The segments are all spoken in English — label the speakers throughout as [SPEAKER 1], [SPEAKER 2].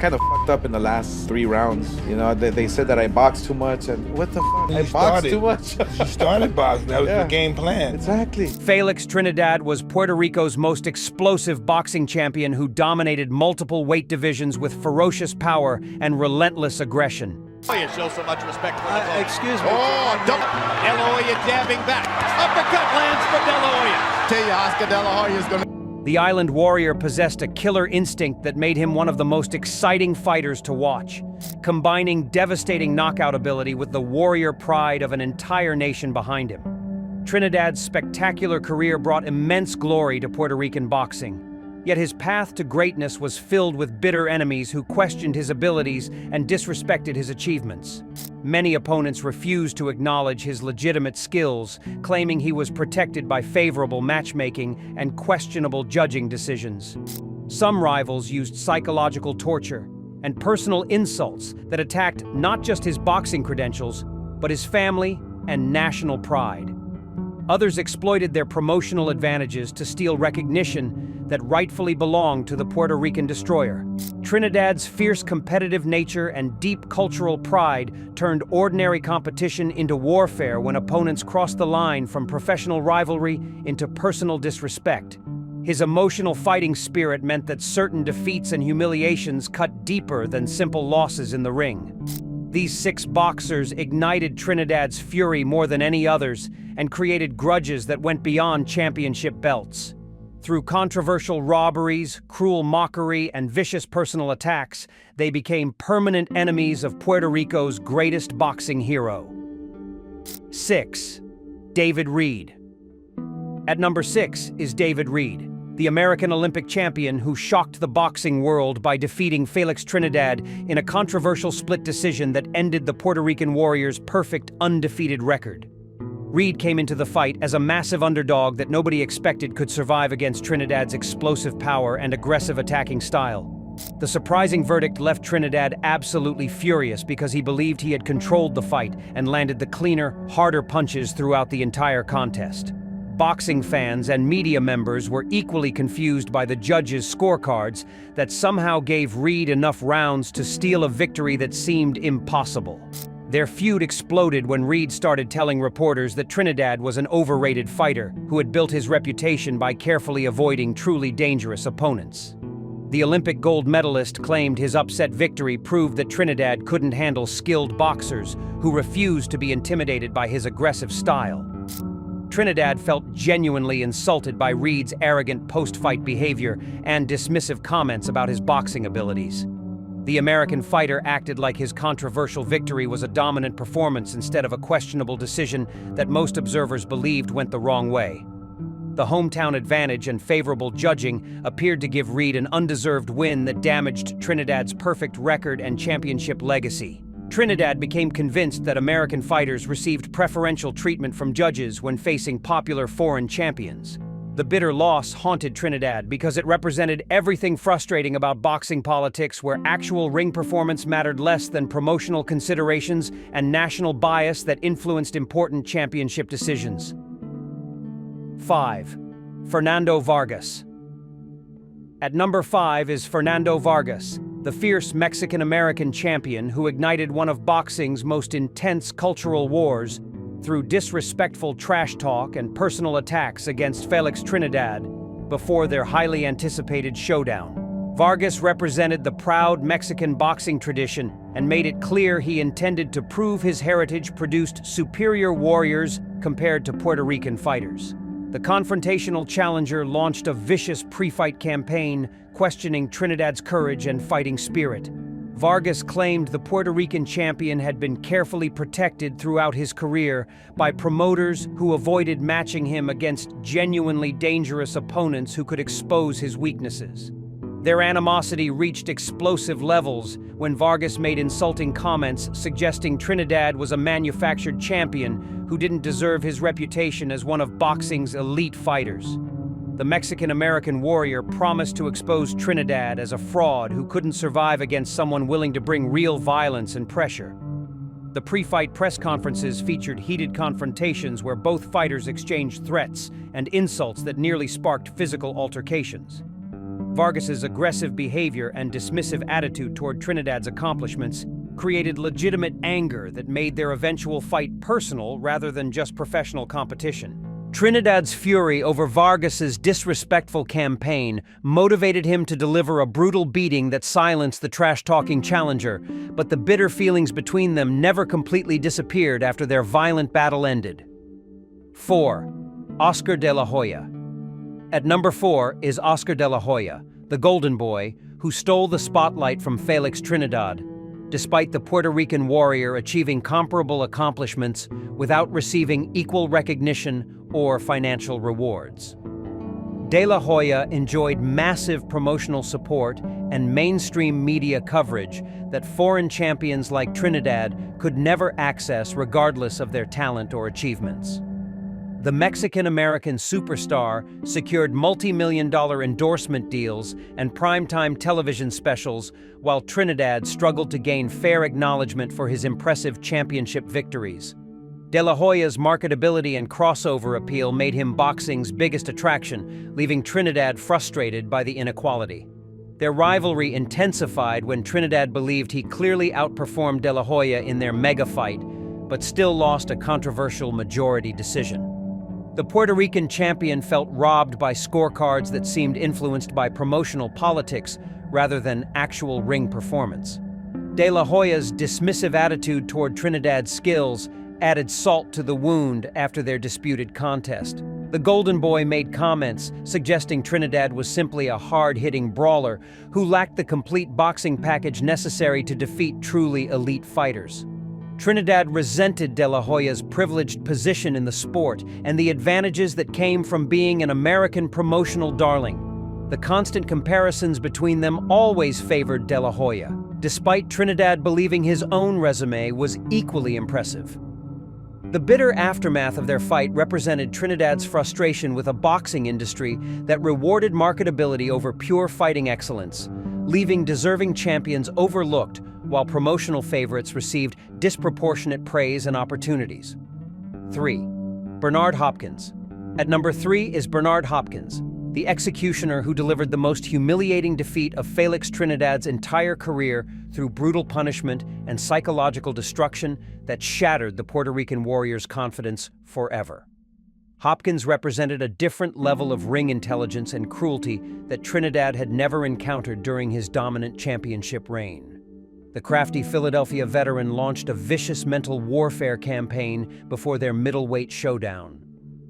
[SPEAKER 1] kind of fucked up in the last 3 rounds. You know, they said that I boxed too much, and what the fuck? I boxed too much.
[SPEAKER 2] You started boxing. That was the game plan.
[SPEAKER 1] Exactly.
[SPEAKER 3] Felix Trinidad was Puerto Rico's most explosive boxing champion who dominated multiple weight divisions with ferocious power and relentless aggression.
[SPEAKER 4] Show so much respect for the
[SPEAKER 5] excuse me.
[SPEAKER 4] Oh, De La Hoya dabbing back. Uppercut lands for De La Hoya.
[SPEAKER 5] Tell you, Oscar De La Hoya is gonna...
[SPEAKER 3] The Island Warrior possessed a killer instinct that made him one of the most exciting fighters to watch, combining devastating knockout ability with the warrior pride of an entire nation behind him. Trinidad's spectacular career brought immense glory to Puerto Rican boxing. Yet his path to greatness was filled with bitter enemies who questioned his abilities and disrespected his achievements. Many opponents refused to acknowledge his legitimate skills, claiming he was protected by favorable matchmaking and questionable judging decisions. Some rivals used psychological torture and personal insults that attacked not just his boxing credentials, but his family and national pride. Others exploited their promotional advantages to steal recognition that rightfully belonged to the Puerto Rican destroyer. Trinidad's fierce competitive nature and deep cultural pride turned ordinary competition into warfare when opponents crossed the line from professional rivalry into personal disrespect. His emotional fighting spirit meant that certain defeats and humiliations cut deeper than simple losses in the ring. These 6 boxers ignited Trinidad's fury more than any others and created grudges that went beyond championship belts. Through controversial robberies, cruel mockery, and vicious personal attacks, they became permanent enemies of Puerto Rico's greatest boxing hero. 6. David Reed. At number 6 is David Reed, the American Olympic champion who shocked the boxing world by defeating Felix Trinidad in a controversial split decision that ended the Puerto Rican Warriors' perfect undefeated record. Reed came into the fight as a massive underdog that nobody expected could survive against Trinidad's explosive power and aggressive attacking style. The surprising verdict left Trinidad absolutely furious because he believed he had controlled the fight and landed the cleaner, harder punches throughout the entire contest. Boxing fans and media members were equally confused by the judges' scorecards that somehow gave Reed enough rounds to steal a victory that seemed impossible. Their feud exploded when Reed started telling reporters that Trinidad was an overrated fighter who had built his reputation by carefully avoiding truly dangerous opponents. The Olympic gold medalist claimed his upset victory proved that Trinidad couldn't handle skilled boxers who refused to be intimidated by his aggressive style. Trinidad felt genuinely insulted by Reed's arrogant post-fight behavior and dismissive comments about his boxing abilities. The American fighter acted like his controversial victory was a dominant performance instead of a questionable decision that most observers believed went the wrong way. The hometown advantage and favorable judging appeared to give Reed an undeserved win that damaged Trinidad's perfect record and championship legacy. Trinidad became convinced that American fighters received preferential treatment from judges when facing popular foreign champions. The bitter loss haunted Trinidad because it represented everything frustrating about boxing politics, where actual ring performance mattered less than promotional considerations and national bias that influenced important championship decisions. 5. Fernando Vargas. At number 5 is Fernando Vargas, the fierce Mexican-American champion who ignited one of boxing's most intense cultural wars through disrespectful trash talk and personal attacks against Felix Trinidad before their highly anticipated showdown. Vargas represented the proud Mexican boxing tradition and made it clear he intended to prove his heritage produced superior warriors compared to Puerto Rican fighters. The confrontational challenger launched a vicious pre-fight campaign questioning Trinidad's courage and fighting spirit. Vargas claimed the Puerto Rican champion had been carefully protected throughout his career by promoters who avoided matching him against genuinely dangerous opponents who could expose his weaknesses. Their animosity reached explosive levels when Vargas made insulting comments suggesting Trinidad was a manufactured champion who didn't deserve his reputation as one of boxing's elite fighters. The Mexican-American warrior promised to expose Trinidad as a fraud who couldn't survive against someone willing to bring real violence and pressure. The pre-fight press conferences featured heated confrontations where both fighters exchanged threats and insults that nearly sparked physical altercations. Vargas's aggressive behavior and dismissive attitude toward Trinidad's accomplishments created legitimate anger that made their eventual fight personal rather than just professional competition. Trinidad's fury over Vargas's disrespectful campaign motivated him to deliver a brutal beating that silenced the trash-talking challenger, but the bitter feelings between them never completely disappeared after their violent battle ended. 4. Oscar De La Hoya. At number 4 is Oscar De La Hoya, the Golden Boy, who stole the spotlight from Félix Trinidad, despite the Puerto Rican warrior achieving comparable accomplishments without receiving equal recognition or financial rewards. De La Hoya enjoyed massive promotional support and mainstream media coverage that foreign champions like Trinidad could never access regardless of their talent or achievements. The Mexican-American superstar secured multi-million-dollar endorsement deals and primetime television specials, while Trinidad struggled to gain fair acknowledgement for his impressive championship victories. De La Hoya's marketability and crossover appeal made him boxing's biggest attraction, leaving Trinidad frustrated by the inequality. Their rivalry intensified when Trinidad believed he clearly outperformed De La Hoya in their mega fight, but still lost a controversial majority decision. The Puerto Rican champion felt robbed by scorecards that seemed influenced by promotional politics rather than actual ring performance. De La Hoya's dismissive attitude toward Trinidad's skills added salt to the wound after their disputed contest. The Golden Boy made comments suggesting Trinidad was simply a hard-hitting brawler who lacked the complete boxing package necessary to defeat truly elite fighters. Trinidad resented De La Hoya's privileged position in the sport and the advantages that came from being an American promotional darling. The constant comparisons between them always favored De La Hoya, despite Trinidad believing his own resume was equally impressive. The bitter aftermath of their fight represented Trinidad's frustration with a boxing industry that rewarded marketability over pure fighting excellence, leaving deserving champions overlooked while promotional favorites received disproportionate praise and opportunities. 3. Bernard Hopkins. At number 3 is Bernard Hopkins, the executioner who delivered the most humiliating defeat of Felix Trinidad's entire career through brutal punishment and psychological destruction that shattered the Puerto Rican warrior's confidence forever. Hopkins represented a different level of ring intelligence and cruelty that Trinidad had never encountered during his dominant championship reign. The crafty Philadelphia veteran launched a vicious mental warfare campaign before their middleweight showdown.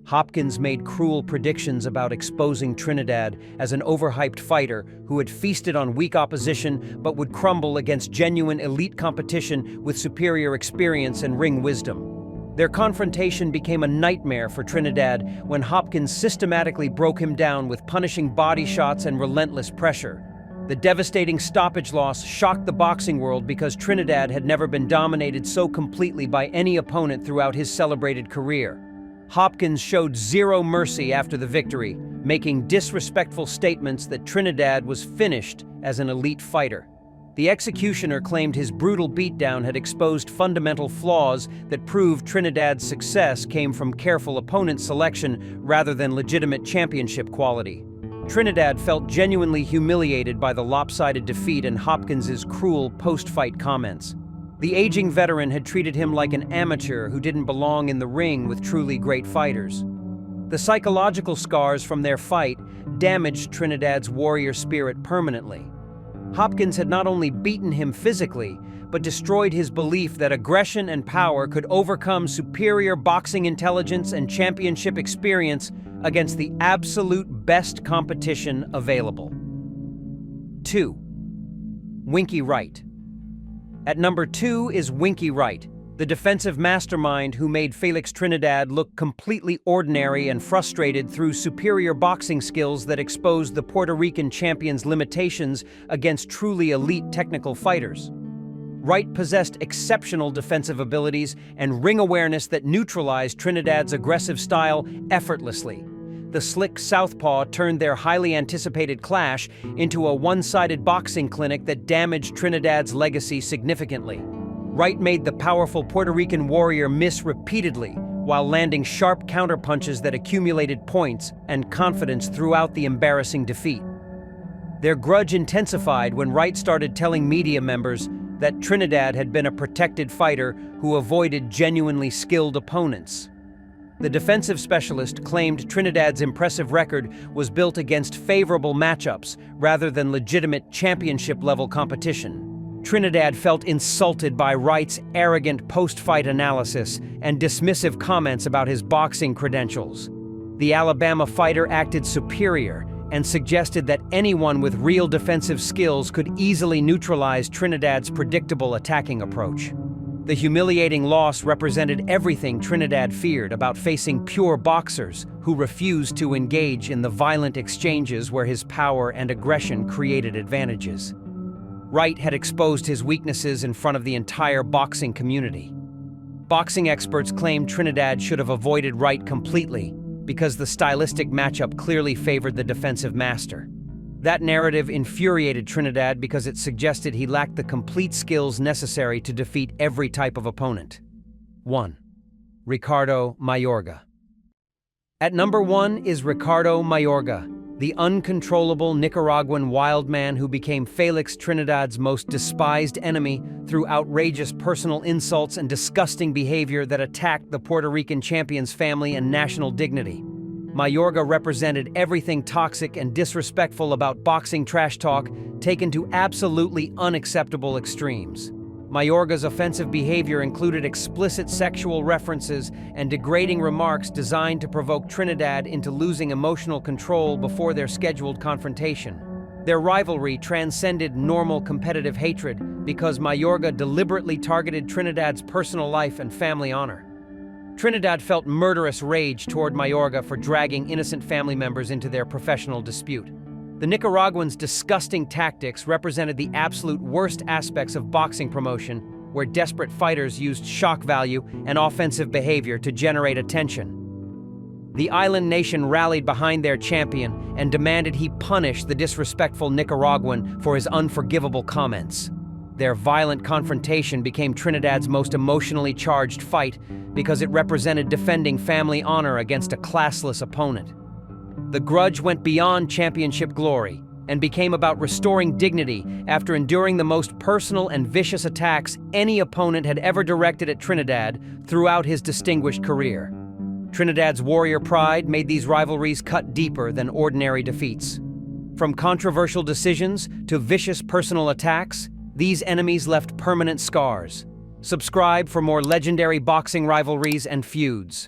[SPEAKER 3] Hopkins made cruel predictions about exposing Trinidad as an overhyped fighter who had feasted on weak opposition but would crumble against genuine elite competition with superior experience and ring wisdom. Their confrontation became a nightmare for Trinidad when Hopkins systematically broke him down with punishing body shots and relentless pressure. The devastating stoppage loss shocked the boxing world because Trinidad had never been dominated so completely by any opponent throughout his celebrated career. Hopkins showed zero mercy after the victory, making disrespectful statements that Trinidad was finished as an elite fighter. The executioner claimed his brutal beatdown had exposed fundamental flaws that proved Trinidad's success came from careful opponent selection rather than legitimate championship quality. Trinidad felt genuinely humiliated by the lopsided defeat and Hopkins's cruel post-fight comments. The aging veteran had treated him like an amateur who didn't belong in the ring with truly great fighters. The psychological scars from their fight damaged Trinidad's warrior spirit permanently. Hopkins had not only beaten him physically, but destroyed his belief that aggression and power could overcome superior boxing intelligence and championship experience against the absolute best competition available. 2. Winky Wright. At number 2 is Winky Wright, the defensive mastermind who made Felix Trinidad look completely ordinary and frustrated through superior boxing skills that exposed the Puerto Rican champion's limitations against truly elite technical fighters. Wright possessed exceptional defensive abilities and ring awareness that neutralized Trinidad's aggressive style effortlessly. The slick southpaw turned their highly anticipated clash into a one-sided boxing clinic that damaged Trinidad's legacy significantly. Wright made the powerful Puerto Rican warrior miss repeatedly, while landing sharp counterpunches that accumulated points and confidence throughout the embarrassing defeat. Their grudge intensified when Wright started telling media members that Trinidad had been a protected fighter who avoided genuinely skilled opponents. The defensive specialist claimed Trinidad's impressive record was built against favorable matchups rather than legitimate championship-level competition. Trinidad felt insulted by Wright's arrogant post-fight analysis and dismissive comments about his boxing credentials. The Alabama fighter acted superior and suggested that anyone with real defensive skills could easily neutralize Trinidad's predictable attacking approach. The humiliating loss represented everything Trinidad feared about facing pure boxers who refused to engage in the violent exchanges where his power and aggression created advantages. Wright had exposed his weaknesses in front of the entire boxing community. Boxing experts claimed Trinidad should have avoided Wright completely because the stylistic matchup clearly favored the defensive master. That narrative infuriated Trinidad because it suggested he lacked the complete skills necessary to defeat every type of opponent. 1. Ricardo Mayorga. At number 1 is Ricardo Mayorga, the uncontrollable Nicaraguan wild man who became Felix Trinidad's most despised enemy through outrageous personal insults and disgusting behavior that attacked the Puerto Rican champion's family and national dignity. Mayorga represented everything toxic and disrespectful about boxing trash talk, taken to absolutely unacceptable extremes. Mayorga's offensive behavior included explicit sexual references and degrading remarks designed to provoke Trinidad into losing emotional control before their scheduled confrontation. Their rivalry transcended normal competitive hatred because Mayorga deliberately targeted Trinidad's personal life and family honor. Trinidad felt murderous rage toward Mayorga for dragging innocent family members into their professional dispute. The Nicaraguan's disgusting tactics represented the absolute worst aspects of boxing promotion, where desperate fighters used shock value and offensive behavior to generate attention. The island nation rallied behind their champion and demanded he punish the disrespectful Nicaraguan for his unforgivable comments. Their violent confrontation became Trinidad's most emotionally charged fight because it represented defending family honor against a classless opponent. The grudge went beyond championship glory and became about restoring dignity after enduring the most personal and vicious attacks any opponent had ever directed at Trinidad throughout his distinguished career. Trinidad's warrior pride made these rivalries cut deeper than ordinary defeats. From controversial decisions to vicious personal attacks, these enemies left permanent scars. Subscribe for more legendary boxing rivalries and feuds.